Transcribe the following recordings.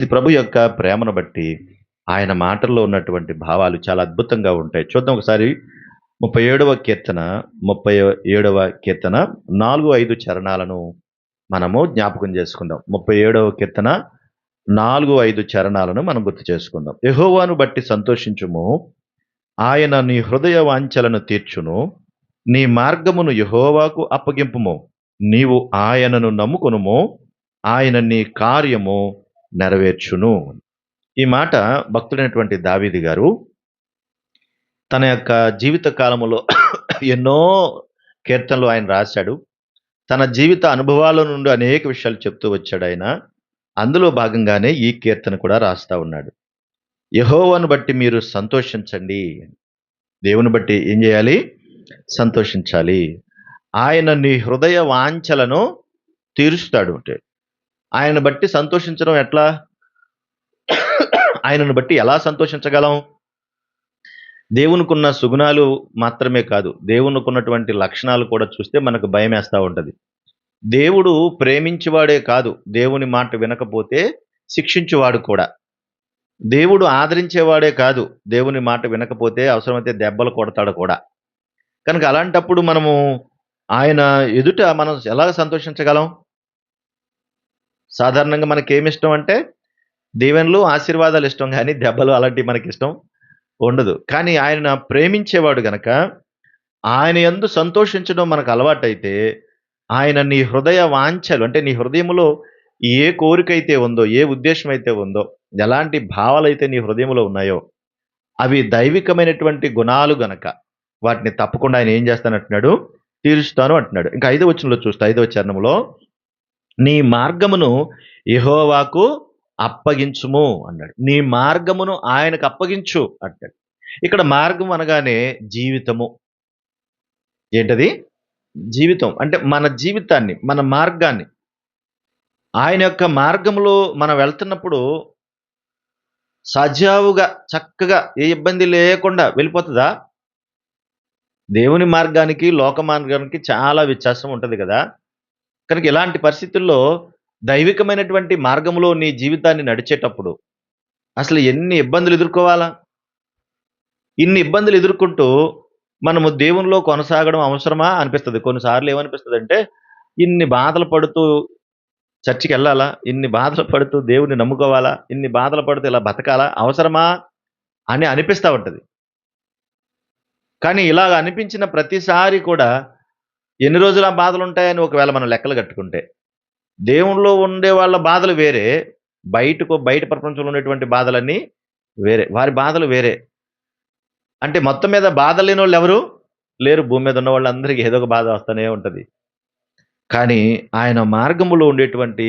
ఇది ప్రభు యొక్క ప్రేమను బట్టి ఆయన మాటల్లో ఉన్నటువంటి భావాలు చాలా అద్భుతంగా ఉంటాయి. చూద్దాం ఒకసారి 37వ కీర్తన 37వ కీర్తన 4, 5 చరణాలను మనము జ్ఞాపకం చేసుకుందాం. 37వ కీర్తన 4, 5 చరణాలను మనం గుర్తు చేసుకుందాం. యెహోవాను బట్టి సంతోషించుము, ఆయన నీ హృదయ వాంఛలను తీర్చును. నీ మార్గమును యెహోవాకు అప్పగింపుము. నీవు ఆయనను నమ్ముకొనుము, ఆయన నీ కార్యము నెరవేర్చును. ఈ మాట భక్తుడైనటువంటి దావీదు గారు తన యొక్క జీవిత కాలములో ఎన్నో కీర్తనలు ఆయన రాశాడు. తన జీవిత అనుభవాల నుండి అనేక విషయాలు చెప్తూ వచ్చాడు ఆయన. అందులో భాగంగానే ఈ కీర్తన కూడా రాస్తా ఉన్నాడు. యెహోవాను బట్టి మీరు సంతోషించండి. దేవుని బట్టి ఏం చేయాలి? సంతోషించాలి. ఆయన నీ హృదయ వాంఛలను తీరుస్తాడు అంటే. ఆయనను బట్టి సంతోషించడం ఎట్లా? ఆయనను బట్టి ఎలా సంతోషించగలం? దేవునికున్న సుగుణాలు మాత్రమే కాదు, దేవునికున్నటువంటి లక్షణాలు కూడా చూస్తే మనకు భయమేస్తా ఉంటది. దేవుడు ప్రేమించువాడే కాదు, దేవుని మాట వినకపోతే శిక్షించువాడు కూడా. దేవుడు ఆదరించేవాడే కాదు, దేవుని మాట వినకపోతే అవసరమైతే దెబ్బలు కొడతాడు కూడా. కనుక అలాంటప్పుడు మనము ఆయన ఎదుట మనం ఎలా సంతోషించగలం? సాధారణంగా మనకేమిష్టం అంటే దీవెనలు, ఆశీర్వాదాలు ఇష్టం గానీ దెబ్బలు అలాంటివి మనకిష్టం ఉండదు. కానీ ఆయన ప్రేమించేవాడు గనక ఆయన యందు సంతోషించడం మనకు అలవాటైతే, ఆయన నీ హృదయ వాంఛలు అంటే నీ హృదయములో ఏ కోరికైతే ఉందో, ఏ ఉద్దేశ్యం అయితే ఉందో, ఎలాంటి భావాలైతే నీ హృదయంలో ఉన్నాయో, అవి దైవికమైనటువంటి గుణాలు గనక వాటిని తప్పకుండా ఆయన ఏం చేస్తానంటున్నాడు? తీరుస్తాను అంటున్నాడు. ఇంకా 5వ వచనంలో చూస్తే 5వ చరణంలో నీ మార్గమును యెహోవాకు అప్పగించుము అన్నాడు. నీ మార్గమును ఆయనకు అప్పగించు అంటాడు. ఇక్కడ మార్గం అనగానే జీవితము. ఏంటది? జీవితం. అంటే మన జీవితాన్ని, మన మార్గాన్ని, ఆయన యొక్క మార్గంలో మనం వెళ్తున్నప్పుడు సజావుగా, చక్కగా ఏ ఇబ్బంది లేకుండా వెళ్ళిపోతదా? దేవుని మార్గానికి, లోక మార్గానికి చాలా వ్యత్యాసం ఉంటది గదా! కనుక ఇలాంటి పరిస్థితుల్లో దైవికమైనటువంటి మార్గంలో నీ జీవితాన్ని నడిచేటప్పుడు అసలు ఎన్ని ఇబ్బందులు ఎదుర్కోవాలా? ఇన్ని ఇబ్బందులు ఎదుర్కొంటూ మనము దేవునిలో కొనసాగడం అవసరమా అనిపిస్తది. కొన్నిసార్లు ఏమనిపిస్తదంటే, ఇన్ని బాధలు పడుతూ చర్చికెళ్ళాలా? ఇన్ని బాధలు పడుతూ దేవుడిని నమ్ముకోవాలా? ఇన్ని బాధలు పడుతూ ఇలా బతకాలా? అవసరమా? అని అనిపిస్తా ఉంటది. కానీ ఇలాగ అనిపించిన ప్రతిసారి కూడా ఎన్ని రోజులు ఆ బాధలుంటాయని ఒకవేళ మనం లెక్కలు కట్టుకుంటే, దేవునిలో ఉండే వాళ్ళ బాధలు వేరే, బయట ప్రపంచంలో ఉన్నటువంటి బాధలన్నీ వేరే. వారి బాధలు వేరే. అంటే మొత్తం మీద బాధలు లేనోళ్ళెవరు? లేరు. భూమి మీద ఉన్న వాళ్ళందరికీ ఏదో ఒక బాధ వస్తానే ఉంటది. కానీ ఆయన మార్గములో ఉండేటువంటి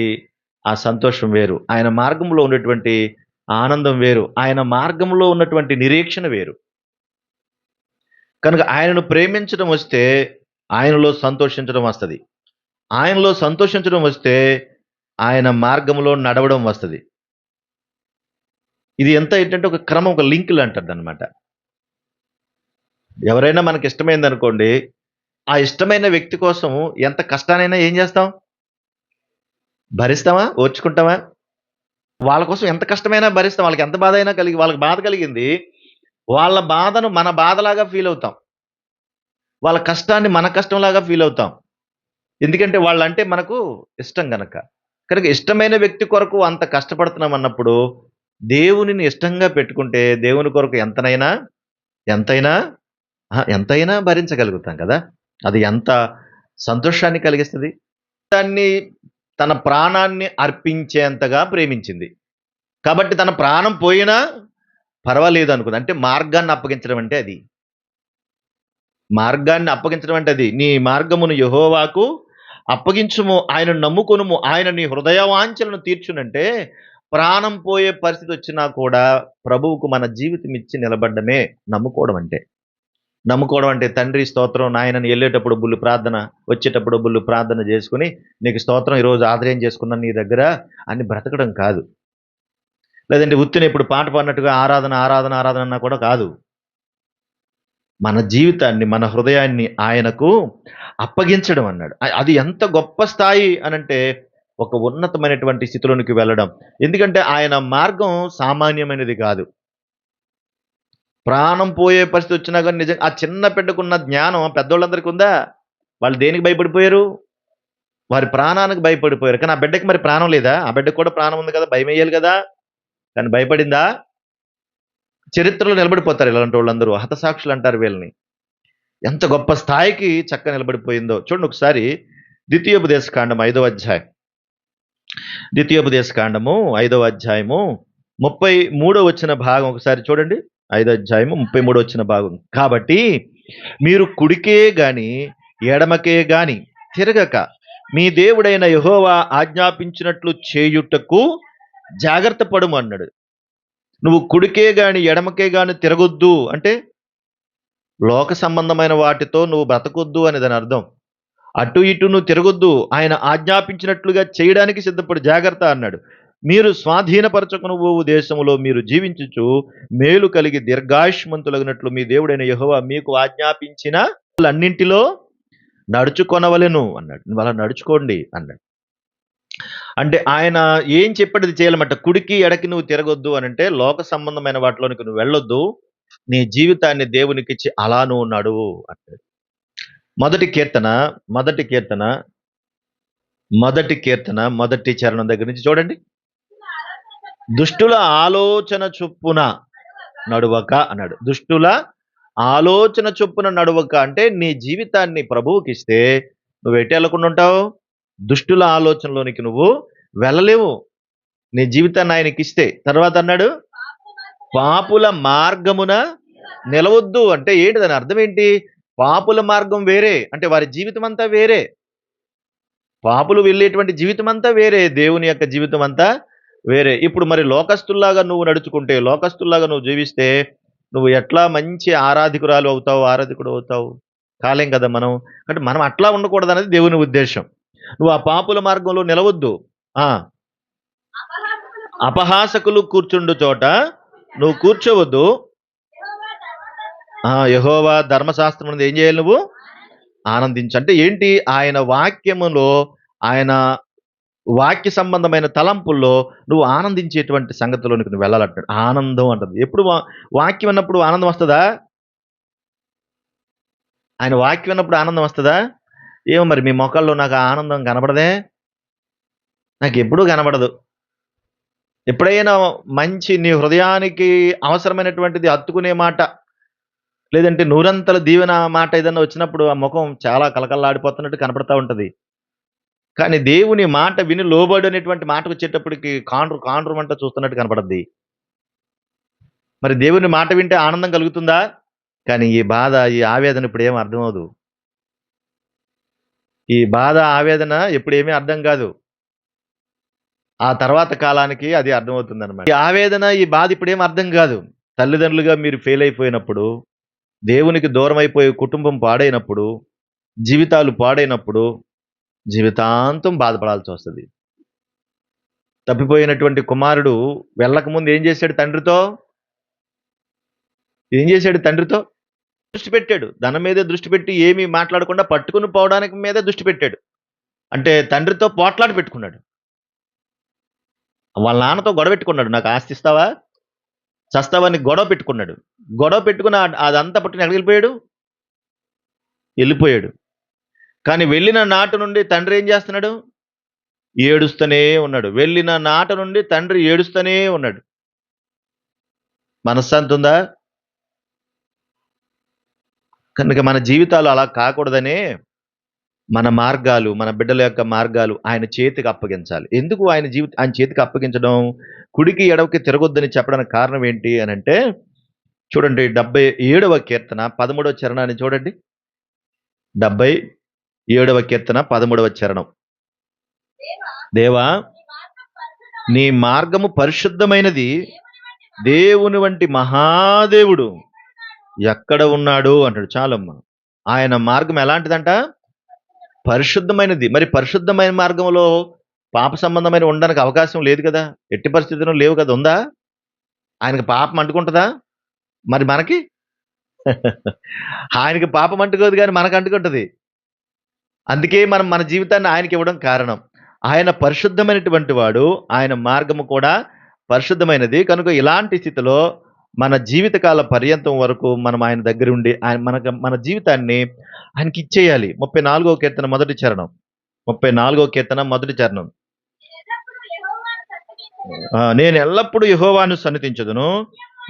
ఆ సంతోషం వేరు. ఆయన మార్గంలో ఉండేటువంటి ఆనందం వేరు. ఆయన మార్గంలో ఉన్నటువంటి నిరీక్షణ వేరు. కనుక ఆయనను ప్రేమించడం వస్తే ఆయనలో సంతోషించడం వస్తది. ఆయనలో సంతోషించడం వస్తే ఆయన మార్గంలో నడవడం వస్తది. ఇది ఎంత ఏంటంటే ఒక క్రమం, ఒక లింక్ లాంటిదన్నమాట. ఎవరైనా మనకిష్టమైందనుకోండి, ఆ ఇష్టమైన వ్యక్తి కోసం ఎంత కష్టాన్నైనా ఏం చేస్తాం? భరిస్తామా? ఓర్చుకుంటామా? వాళ్ళ కోసం ఎంత కష్టమైనా భరిస్తాం. వాళ్ళకి ఎంత బాధైనా వాళ్ళకి బాధ కలిగింది. వాళ్ళ బాధను మన బాధలాగా ఫీలవుతాం. వాళ్ళ కష్టాన్ని మన కష్టంలాగా ఫీలవుతాం. ఎందుకంటే వాళ్ళంటే మనకు ఇష్టం గనక. కనుక ఇష్టమైన వ్యక్తి కొరకు అంత కష్టపడుతున్నామన్నప్పుడు, దేవునిని ఇష్టంగా పెట్టుకుంటే దేవుని కొరకు ఎంతైనా ఎంతైనా భరించగలుగుతాం కదా! అది ఎంత సంతోషాన్ని కలిగిస్తది. దాన్ని తన ప్రాణాన్ని అర్పించేంతగా ప్రేమించింది. కాబట్టి తన ప్రాణం పోయినా పర్వాలేదనుకుంది. అంటే మార్గాన్ని అప్పగించడం అంటే అది. మార్గాన్ని అప్పగించడం అంటే అది. నీ మార్గమును యెహోవాకు అప్పగించుము, ఆయనను నమ్ముకొనుము, ఆయన నీ హృదయ వాంఛలను తీర్చునంటే, ప్రాణం పోయే పరిస్థితొచ్చినా కూడా ప్రభువుకు మన జీవితం ఇచ్చి నిలబడ్డమే నమ్ముకోవడం అంటే. నమ్ముకోవడం అంటే తండ్రి స్తోత్రం నాయనని ఎళ్ళేటప్పుడు బుల్లి ప్రార్థన, వచ్చేటప్పుడు బుల్లి ప్రార్థన చేసుకొని, నీకు స్తోత్రం ఈరోజు ఆధేయం చేసుకున్నాను నీ దగ్గర అని బ్రతకడం కాదు. లేదంటే ఉత్తినే ఇప్పుడు పాట పాడినట్టుగా ఆరాధన, ఆరాధన, ఆరాధన అన్నా కూడా కాదు. మన జీవితాన్ని, మన హృదయాన్ని ఆయనకు అప్పగించడం అన్నాడు. అది ఎంత గొప్ప స్థాయి అనంటే, ఒక ఉన్నతమైనటువంటి స్థితిలోనికి వెళ్ళడం. ఎందుకంటే ఆయన మార్గం సామాన్యమైనది కాదు. ప్రాణం పోయే పరిస్థితి వచ్చినా గాని నిజంగా ఆ చిన్న బిడ్డకున్న జ్ఞానం పెద్దోళ్ళందరికీ ఉందా? వాళ్ళు దేనికి భయపడిపోయారు? వారి ప్రాణానికి భయపడిపోయారు. కానీ ఆ బిడ్డకి మరి ప్రాణం లేదా? ఆ బిడ్డకి కూడా ప్రాణం ఉంది కదా! భయమెయ్యాలి కదా! కానీ భయపడిందా? చరిత్రలో నిలబడిపోతారు ఇలాంటి వాళ్ళందరూ. హతసాక్షులు అంటారు వీళ్ళని. ఎంత గొప్ప స్థాయికి చక్కగా నిలబడిపోయిందో. చూడండి ఒకసారి ద్వితీయోపదేశకాండం 5వ అధ్యాయం. ద్వితీయోపదేశకాండము 5వ అధ్యాయము 33వ వచన భాగం ఒకసారి చూడండి. 5వ అధ్యాయము 33వ వచన భాగం. కాబట్టి మీరు కుడికే గాని ఎడమకే గాని తిరగక మీ దేవుడైన యెహోవా ఆజ్ఞాపించినట్లు చేయుటకు జాగ్రత్త పడుము అన్నాడు. నువ్వు కుడికే గాని ఎడమకే గాని తిరగొద్దు అంటే లోక సంబంధమైన వాటితో నువ్వు బ్రతకొద్దు అని దాని అర్థం. అటు ఇటు నువ్వు తిరగొద్దు, ఆయన ఆజ్ఞాపించినట్లుగా చేయడానికి సిద్ధపడు, జాగ్రత్త అన్నాడు. మీరు స్వాధీనపరచుకొనుబోవు దేశములో మీరు జీవించుచు మేలు కలిగి దీర్ఘాయుష్మంతులగినట్లు మీ దేవుడైన యెహోవా మీకు ఆజ్ఞాపించిన అన్నింటిలో నడుచుకొనవలెను అన్నాడు. నువ్వు అలా నడుచుకోండి అన్నాడు. అంటే ఆయన ఏం చెప్పేది చేయాలన్నమాట. కుడికి ఎడకి నువ్వు తిరగొద్దు అని అంటే లోక సంబంధమైన వాటిలోనికి నువ్వు వెళ్ళొద్దు, నీ జీవితాన్ని దేవునికిచ్చి అలా నువ్వు నడువు అంటాడు. మొదటి కీర్తన మొదటి చరణం దగ్గర నుంచి చూడండి. దుష్టుల ఆలోచన చొప్పున నడువక అన్నాడు. దుష్టుల ఆలోచన చొప్పున నడువక అంటే నీ జీవితాన్ని ప్రభువుకిస్తే నువ్వు ఎటు వెళ్ళకుండా ఉంటావు? దుష్టుల ఆలోచనలోనికి నువ్వు వెళ్ళలేవు. నీ జీవితాన్ని ఆయనకి ఇస్తే. తర్వాత అన్నాడు పాపుల మార్గమున నిలవద్దు అంటే ఏంటి? దాని అర్థం ఏంటి? పాపుల మార్గం వేరే అంటే వారి జీవితం అంతా వేరే. పాపులు వెళ్ళేటువంటి జీవితం అంతా వేరే, దేవుని యొక్క జీవితం అంతా వేరే. ఇప్పుడు మరి లోకస్తుల్లాగా నువ్వు నడుచుకుంటే, లోకస్తుల్లాగా నువ్వు జీవిస్తే నువ్వు ఎట్లా మంచి ఆరాధకుడు అవుతావు? కాలేం కదా మనం. అంటే మనం అట్లా ఉండకూడదు అనేది దేవుని ఉద్దేశం. నువ్వు ఆ పాపుల మార్గంలో నిలవద్దు. ఆ అపహాసకులు కూర్చుండు చోట నువ్వు కూర్చోవద్దు. యెహోవా ధర్మశాస్త్రం ఏం చేయాలి? నువ్వు ఆనందించు. అంటే ఏంటి? ఆయన వాక్యములో, ఆయన వాక్య సంబంధమైన తలంపుల్లో నువ్వు ఆనందించేటువంటి సంగతిలోనికి నువ్వు వెళ్ళాలంటాడు. ఆనందం అంటది. ఎప్పుడు వాక్యం అన్నప్పుడు ఆనందం వస్తుందా? ఆయన వాక్యం అన్నప్పుడు ఆనందం వస్తుందా? ఏమో మరి మీ మొక్కల్లో నాకు ఆనందం కనబడదే, నాకు ఎప్పుడూ కనబడదు. ఎప్పుడైనా మంచి నీ హృదయానికి అవసరమైనటువంటిది హత్తుకునే మాట, లేదంటే నూరంతల దీవెన మాట ఏదన్నా వచ్చినప్పుడు ఆ ముఖం చాలా కలకల్లాడిపోతున్నట్టు కనపడతా ఉంటది. కానీ దేవుని మాట విని లోబడి అనేటువంటి మాట వచ్చేటప్పటికి కాండ్రు మంట చూస్తున్నట్టు కనపడద్ది. మరి దేవుని మాట వింటే ఆనందం కలుగుతుందా? కానీ ఈ బాధ, ఈ ఆవేదన ఇప్పుడు ఏం అర్థమవదు. ఈ బాధ, ఆవేదన ఎప్పుడేమీ అర్థం కాదు. ఆ తర్వాత కాలానికి అది అర్థమవుతుందన్నమాట. ఈ ఆవేదన, ఈ బాధ ఇప్పుడేం అర్థం కాదు. తల్లిదండ్రులుగా మీరు ఫెయిల్ అయిపోయినప్పుడు, దేవునికి దూరం అయిపోయే కుటుంబం పాడైనప్పుడు, జీవితాలు పాడైనప్పుడు జీవితాంతం బాధపడాల్సి వస్తుంది. తప్పిపోయినటువంటి కుమారుడు వెళ్ళకముందు ఏం చేశాడు తండ్రితో? దృష్టి పెట్టాడు. ధనం మీదే దృష్టి పెట్టి ఏమీ మాట్లాడకుండా పట్టుకుని పోవడానికి మీదే దృష్టి పెట్టాడు. అంటే తండ్రితో పోట్లాట పెట్టుకున్నాడు. వాళ్ళ నాన్నతో గొడవ పెట్టుకున్నాడు. నాకు ఆస్తి ఇస్తావా, చస్తావని గొడవ పెట్టుకున్నాడు. గొడవ పెట్టుకుని అదంతా పట్టుకుని ఎక్కడికి వెళ్ళిపోయాడు. కానీ వెళ్ళిన నాటి నుండి తండ్రి ఏం చేస్తున్నాడు? ఏడుస్తూనే ఉన్నాడు. వెళ్ళిన నాట నుండి తండ్రి ఏడుస్తూనే ఉన్నాడు. మనశ్శాంతి ఉందా? కనుక మన జీవితాలు అలా కాకూడదనే మన మార్గాలు, మన బిడ్డల యొక్క మార్గాలు ఆయన చేతికి అప్పగించాలి. ఎందుకు ఆయన చేతికి అప్పగించడం? కుడికి ఎడవకి తిరగొద్దని చెప్పడానికి కారణం ఏంటి అని అంటే, చూడండి 77వ కీర్తన 13వ చరణాన్ని చూడండి. 77వ కీర్తన 13వ చరణం. దేవా నీ మార్గము పరిశుద్ధమైనది, దేవుని వంటి మహాదేవుడు ఎక్కడ ఉన్నాడు అంటాడు. చాలమ్మ. ఆయన మార్గం ఎలాంటిదంట? పరిశుద్ధమైనది. మరి పరిశుద్ధమైన మార్గంలో పాప సంబంధమైన ఉండడానికి అవకాశం లేదు కదా, ఎట్టి పరిస్థితుల్లో లేవు కదా. ఉందా? ఆయనకి పాపం అంటుకుంటుందా? మరి మనకి ఆయనకి పాపం అంటుకోదు కానీ మనకు అంటుకుంటుంది. అందుకే మనం మన జీవితాన్ని ఆయనకి ఇవ్వడం కారణం. ఆయన పరిశుద్ధమైనటువంటి వాడు, ఆయన మార్గము కూడా పరిశుద్ధమైనది. కనుక ఇలాంటి స్థితిలో మన జీవితకాల పర్యంతం వరకు మనం ఆయన దగ్గర ఉండి మన జీవితాన్ని ఆయనకి ఇచ్చేయాలి. 34వ కీర్తన మొదటి చరణం. 34వ కీర్తన మొదటి చరణం. నేను ఎల్లప్పుడూ యెహోవాను సన్నిధించదును,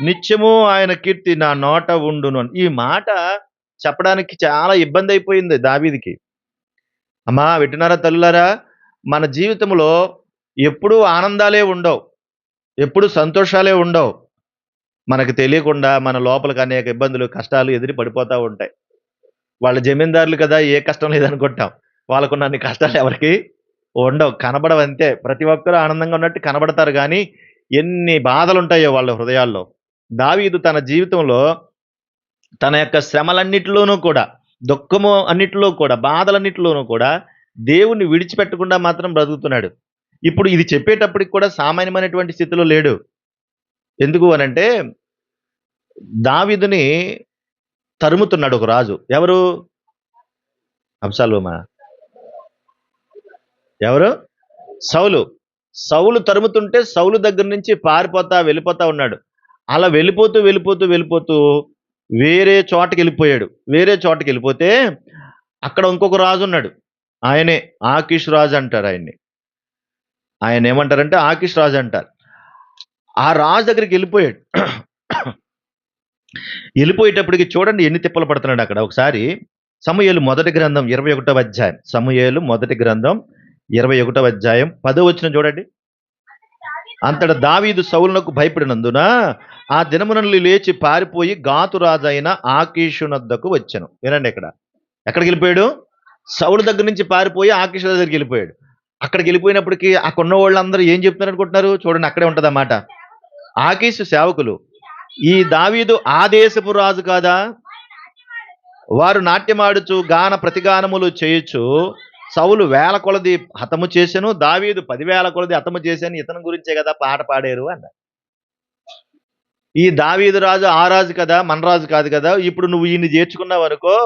నిత్యము ఆయన కీర్తి నా నోట ఉండును. ఈ మాట చెప్పడానికి చాలా ఇబ్బంది అయిపోయింది దావీదుకి. అమ్మా వింటున్నారా తల్లులారా? మన జీవితంలో ఎప్పుడూ ఆనందాలే ఉండవు, ఎప్పుడు సంతోషాలే ఉండవు. మనకు తెలియకుండా మన లోపలికి అనేక ఇబ్బందులు, కష్టాలు ఎదురు పడిపోతూ ఉంటాయి. వాళ్ళ జమీందారులు కదా, ఏ కష్టం లేదనుకుంటాం. వాళ్ళకున్న అన్ని కష్టాలు ఎవరికి ఉండవు, కనబడవు అంతే. ప్రతి ఒక్కరూ ఆనందంగా ఉన్నట్టు కనబడతారు కానీ ఎన్ని బాధలు ఉంటాయో వాళ్ళ హృదయాల్లో. దావీదు తన జీవితంలో తన యొక్క శ్రమలన్నిటిలోనూ కూడా, దుఃఖము అన్నిటిలో కూడా, బాధలన్నిటిలోనూ కూడా దేవుణ్ణి విడిచిపెట్టకుండా మాత్రం బ్రతుకుతున్నాడు. ఇప్పుడు ఇది చెప్పేటప్పటికి కూడా సామాన్యమైనటువంటి స్థితిలో లేడు. ఎందుకు అనంటే దావీదుని తరుముతున్నాడు ఒక రాజు. ఎవరు? అబ్షాలోమా? ఎవరు? సౌలు. సౌలు తరుముతుంటే సౌలు దగ్గర నుంచి పారిపోతా వెళ్ళిపోతా ఉన్నాడు. అలా వెళ్ళిపోతూ వెళ్ళిపోతూ వెళ్ళిపోతూ వేరే చోటకి వెళ్ళిపోయాడు. వేరే చోటకి వెళ్ళిపోతే అక్కడ ఇంకొక రాజు ఉన్నాడు. ఆయనే ఆకీష్ రాజు అంటారు ఆయన్ని. ఆయన ఏమంటారంటే ఆకీష్ రాజు అంటారు. ఆ రాజు దగ్గరికి వెళ్ళిపోయాడు. వెళ్ళిపోయేటప్పటికి చూడండి ఎన్ని తిప్పలు పడుతున్నాడు అక్కడ. ఒకసారి సమూయేలు మొదటి గ్రంథం 21వ అధ్యాయం. సమూయేలు మొదటి గ్రంథం 21వ అధ్యాయం 10వ వచనం చూడండి. అంతట దావీదు సౌలునకు భయపడినందున ఆ దినమున లేచి పారిపోయి గాతు రాజైన ఆకీషునొద్దకు వచ్చెను. వినండి, ఎక్కడికి వెళ్ళిపోయాడు? సౌలు దగ్గర నుంచి పారిపోయి ఆకీషు దగ్గరికి వెళ్ళిపోయాడు. అక్కడికి వెళ్ళిపోయినప్పటికీ అక్కడ ఉన్న వాళ్ళందరూ ఏం చెప్తున్నారు అనుకుంటున్నారు? చూడండి, అక్కడే ఉంటుంది అన్నమాట. ఆకీషు సేవకులు, ఈ దావీదు ఆ దేశపు రాజు కాదా? వారు నాట్యమాడుచు గాన ప్రతిగానములు చేయొచ్చు. సౌలు 1000 కొలది హతము చేశాను, దావీదు 10,000 కొలది హతము చేశాను, ఇతని గురించే కదా పాట పాడారు అన్నారు. ఈ దావీదు రాజు ఆ రాజు కదా, మన రాజు కాదు కదా. ఇప్పుడు నువ్వు ఈయన్ని చేర్చుకున్నావు అనుకో,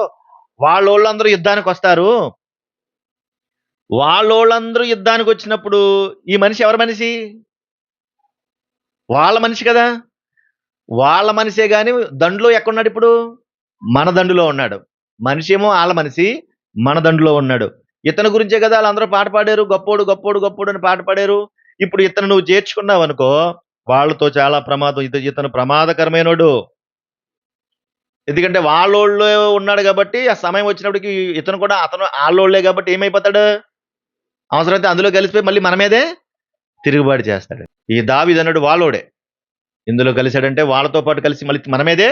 వాళ్ళోళ్ళందరూ యుద్ధానికి వస్తారు. వాళ్ళోళ్ళందరూ యుద్ధానికి వచ్చినప్పుడు ఈ మనిషి ఎవరి మనిషి? వాళ్ళ మనిషి కదా. వాళ్ళ మనిషే గాని దండులో ఎక్కడున్నాడు ఇప్పుడు? మన దండులో ఉన్నాడు. మనిషి ఏమో వాళ్ళ మనిషి, మన దండులో ఉన్నాడు. ఇతని గురించే కదా వాళ్ళందరూ పాట పాడారు, గొప్పోడు గొప్పోడు గొప్పోడు అని పాట పాడారు. ఇప్పుడు ఇతను నువ్వు చేర్చుకున్నావు అనుకో, వాళ్ళతో చాలా ప్రమాదం. ఇతను ప్రమాదకరమైనోడు. ఎందుకంటే వాళ్ళోళ్ళు ఉన్నాడు కాబట్టి ఆ సమయం వచ్చినప్పటికి ఇతను కూడా వాళ్ళోళ్లే కాబట్టి ఏమైపోతాడు? అవసరమైతే అందులో కలిసిపోయి మళ్ళీ మన మీదే తిరుగుబాటు చేస్తాడు. ఈ దావీదు అన్నాడు వాళ్ళోడే. ఇందులో కలిశాడంటే వాళ్ళతో పాటు కలిసి మళ్ళీ మన మీదే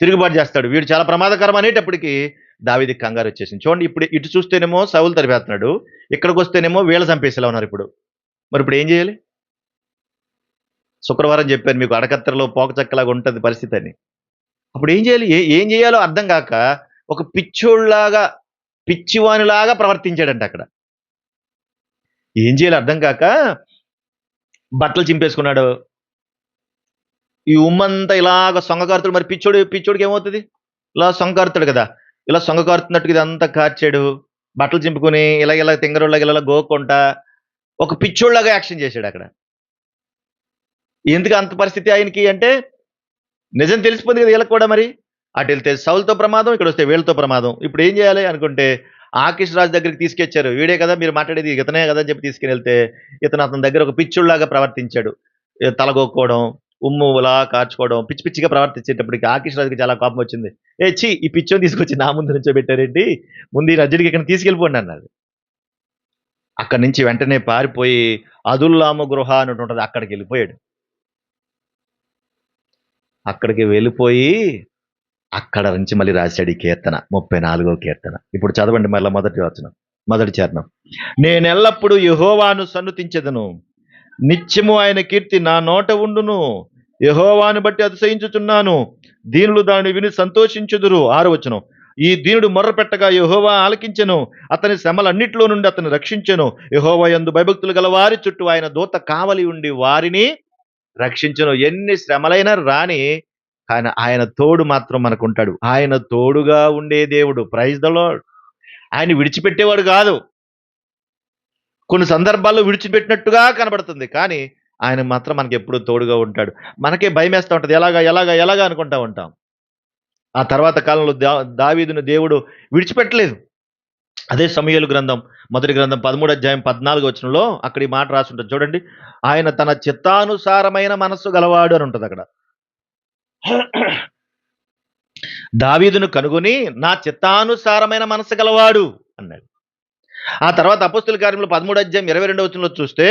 తిరుగుబాటు చేస్తాడు. వీడు చాలా ప్రమాదకరం అనేటప్పటికి దావీదుకి కంగారు వచ్చేసింది. చూడండి, ఇప్పుడు ఇటు చూస్తేనేమో సౌలు తరిపేస్తున్నాడు, ఇక్కడికి వస్తేనేమో వీళ్ళ చంపేసేలా ఉన్నారు ఇప్పుడు. మరి ఇప్పుడు ఏం చేయాలి? శుక్రవారం చెప్పాను మీకు, అడకత్తెరలో పోకచక్కలాగా ఉంటుంది పరిస్థితి అని. అప్పుడు ఏం చేయాలి? ఏం చేయాలో అర్థం కాక ఒక పిచ్చోళ్ళలాగా, పిచ్చివానిలాగా ప్రవర్తించాడంట అక్కడ. ఏం చేయాలి అర్థం కాక బట్టలు చింపేసుకున్నాడు. ఈ ఉమ్మంతా ఇలాగ సొంగకారుతాడు. మరి పిచ్చోడికి ఏమవుతుంది? ఇలా సొంగకారుతాడు కదా. ఇలా సొంగకారుతున్నట్టుగా ఇదంతా కార్చాడు. బట్టలు చింపుకొని ఇలా తింగరోళ్ళగా ఇలా గోక్కుంటా ఒక పిచ్చోళ్ళలాగా యాక్షన్ చేశాడు అక్కడ. ఎందుకు అంత పరిస్థితి ఆయనకి అంటే నిజం తెలిసిపోయింది కదా వీళ్ళకి కూడా. మరి అటు వెళ్తే సౌలుతో ప్రమాదం, ఇక్కడ వస్తే వీళ్ళతో ప్రమాదం. ఇప్పుడు ఏం చేయాలి అనుకుంటే ఆకీష్ రాజు దగ్గరికి తీసుకొచ్చారు. వీడే కదా మీరు మాట్లాడేది, ఇతనే కదా అని చెప్పి తీసుకుని వెళ్తే ఇతను అతని దగ్గర ఒక పిచ్చోళ్ళలాగా ప్రవర్తించాడు. తలగొక్కోవడం, ఉమ్ములా కార్చుకోవడం, పిచ్చి పిచ్చిగా ప్రవర్తించేటప్పటికి ఆకీష్ రాజుకి చాలా కోపం వచ్చింది. ఈ పిచ్చోని తీసుకొచ్చి నా ముందు నుంచో పెట్టారేంటి, ముందు ఈ రజ్జుడికి ఇక్కడ తీసుకెళ్ళిపోండి అన్నాడు. అక్కడి నుంచి వెంటనే పారిపోయి అదుల్లాము గృహ అని ఉంటుంది, అక్కడికి వెళ్ళిపోయాడు. అక్కడికి వెళ్ళిపోయి అక్కడ నుంచి మళ్ళీ రాశాడు ఈ కీర్తన, 34వ కీర్తన. ఇప్పుడు చదవండి మళ్ళీ మొదటి చరణం. నేనెల్లప్పుడు యెహోవాను సన్నుతించెదను, నిత్యము ఆయన కీర్తి నా నోట ఉండును. యెహోవాను బట్టి అతిశయించుచున్నాను, దీనులు దాన్ని విని సంతోషించుదురు. 6వ వచనం. ఈ దీనుడు మొర్ర పెట్టగా యెహోవా ఆలకించెను, అతని శ్రమలన్నిటిలో నుండి అతన్ని రక్షించెను. యెహోవా యందు భయభక్తులు గల వారి చుట్టూ ఆయన దూత కావలి ఉండి వారిని రక్షించెను. ఎన్ని శ్రమలైనా రాని కానీ ఆయన తోడు మాత్రం మనకుంటాడు. ఆయన తోడుగా ఉండే దేవుడు. Praise the lord. ఆయన విడిచిపెట్టేవాడు కాదు. కొన్ని సందర్భాల్లో విడిచిపెట్టినట్టుగా కనబడుతుంది. కానీ ఆయన మాత్రం మనకి ఎప్పుడూ తోడుగా ఉంటాడు. మనకే భయమేస్తా ఉంటది. ఎలాగా అనుకుంటా ఉంటాం. ఆ తర్వాత కాలంలో దావీదును దేవుడు విడిచిపెట్టలేదు. అదే సమూయేలు గ్రంథం మొదటి గ్రంథం 13 అధ్యాయం 14 వచనంలో అక్కడ ఈ మాట రాసుంటది చూడండి. ఆయన తన చిత్తానుసారమైన మనస్సు గలవాడు అని ఉంటది అక్కడ. దావీదును కనుగొని నా చిత్తానుసారమైన మనస్సు గలవాడు అన్నాడు. ఆ తర్వాత అపోస్తుల కార్యములు 13 అధ్యాయం 22 వచనంలో చూస్తే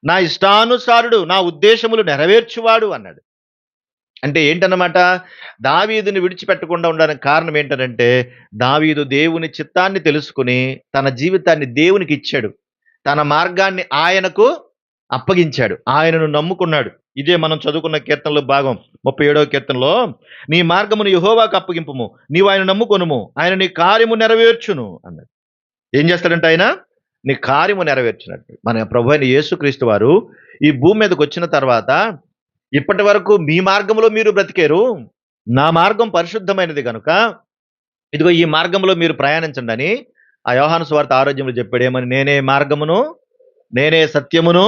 నా ఇష్టానుసారుడు, నా ఉద్దేశములు నెరవేర్చువాడు అన్నాడు. అంటే ఏంటన్నమాట, దావీదుని విడిచిపెట్టకుండా ఉండడానికి కారణం ఏంటనంటే, దావీదు దేవుని చిత్తాన్ని తెలుసుకుని తన జీవితాన్ని దేవునికి ఇచ్చాడు. తన మార్గాన్ని ఆయనకు అప్పగించాడు. ఆయనను నమ్ముకున్నాడు. ఇదే మనం చదువుకున్న కీర్తనలో భాగం 37వ కీర్తనలో, నీ మార్గమును యెహోవాకు అప్పగింపుము, నీవు ఆయన నమ్ముకొనుము, ఆయన నీ కార్యము నెరవేర్చును అన్నాడు. ఏం చేస్తాడంటే ఆయన నీ కార్యము నెరవేర్చినట్టు. మన ప్రభు అయిన యేసుక్రీస్తు వారు ఈ భూమి మీదకి వచ్చిన తర్వాత, ఇప్పటి వరకు మీ మార్గంలో మీరు బ్రతికారు, నా మార్గం పరిశుద్ధమైనది గనుక ఇదిగో ఈ మార్గంలో మీరు ప్రయాణించండి అని ఆ యోహాను సువార్త 6వ అధ్యాయంలో చెప్పాడు. ఏమని? నేనే మార్గమును, నేనే సత్యమును,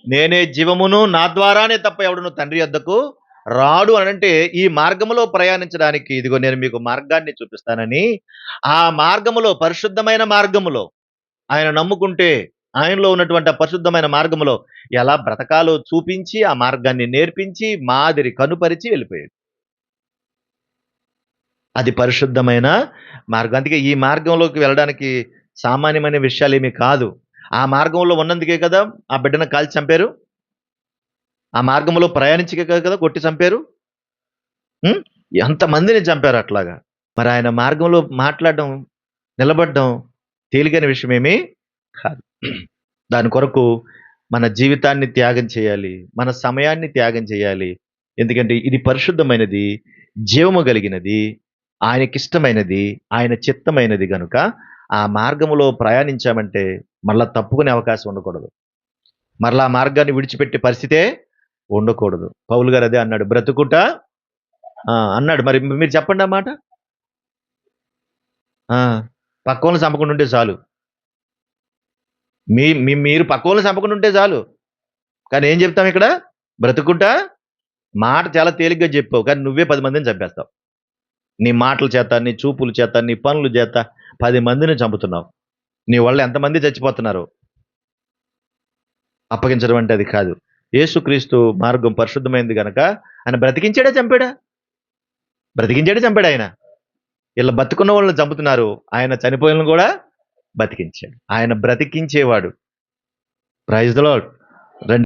నేనే జీవమును, నా ద్వారానే తప్ప ఎవడును తండ్రి యొద్దకు రాడు అని. అంటే ఈ మార్గములో ప్రయాణించడానికి ఇదిగో నేను మీకు మార్గాన్ని చూపిస్తానని, ఆ మార్గములో, పరిశుద్ధమైన మార్గములో ఆయన నమ్ముకుంటే ఆయనలో ఉన్నటువంటి ఆ పరిశుద్ధమైన మార్గములో ఎలా బ్రతకాలో చూపించి, ఆ మార్గాన్ని నేర్పించి, మాదిరి కనుపరిచి వెళ్ళిపోయాడు. అది పరిశుద్ధమైన మార్గం. అందుకే ఈ మార్గంలోకి వెళ్ళడానికి సామాన్యమైన విషయాలేమీ కాదు. ఆ మార్గంలో ఉన్నందుకే కదా ఆ బిడ్డను కాల్చి చంపారు. ఆ మార్గంలో ప్రయాణించకే కదా కొట్టి చంపారు. ఉం? ఎంతమందిని చంపారు అట్లాగా. మరి ఆయన మార్గంలో మాట్లాడడం, నిలబడడం తేలికైన విషయమేమీ కాదు. దాని కొరకు మన జీవితాన్ని త్యాగం చేయాలి, మన సమయాన్ని త్యాగం చేయాలి. ఎందుకంటే ఇది పరిశుద్ధమైనది, జీవము కలిగినది, ఆయనకిష్టమైనది, ఆయన చిత్తమైనది గనుక ఆ మార్గములో ప్రయాణించామంటే మళ్ళా తప్పుకునే అవకాశం ఉండకూడదు. మరలా ఆ మార్గాన్ని విడిచిపెట్టే పరిస్థితే ఉండకూడదు. పౌలు గారు అదే అన్నాడు, బ్రతుకుట అన్నాడు. మరి మీరు చెప్పండి ఆ మాట. పక్కోళ్ళని చంపకుండా ఉంటే చాలు. మీరు పక్కోళ్ళని చంపకుండా ఉంటే చాలు. కానీ ఏం చెప్తాం ఇక్కడ? బ్రతుకుట. మాట చాలా తేలిగ్గా చెప్పావు, కానీ నువ్వే 10 మందిని చంపేస్తావు. నీ మాటల చేత, నీ చూపుల చేత, నీ పనుల చేత 10 మందిని చంపుతున్నావు. నీ వల్ల ఎంతమంది చచ్చిపోతున్నారు? అప్పగించడం అంటే అది కాదు. యేసుక్రీస్తు మార్గం పరిశుద్ధమైంది గనక ఆయన బ్రతికించాడా చంపాడా? బ్రతికించాడా చంపాడు ఆయన? ఇలా బతుకున్న వాళ్ళని చంపుతున్నారు, ఆయన చనిపోయిన కూడా బతికించాడు. ఆయన బ్రతికించేవాడు. Praise the lord.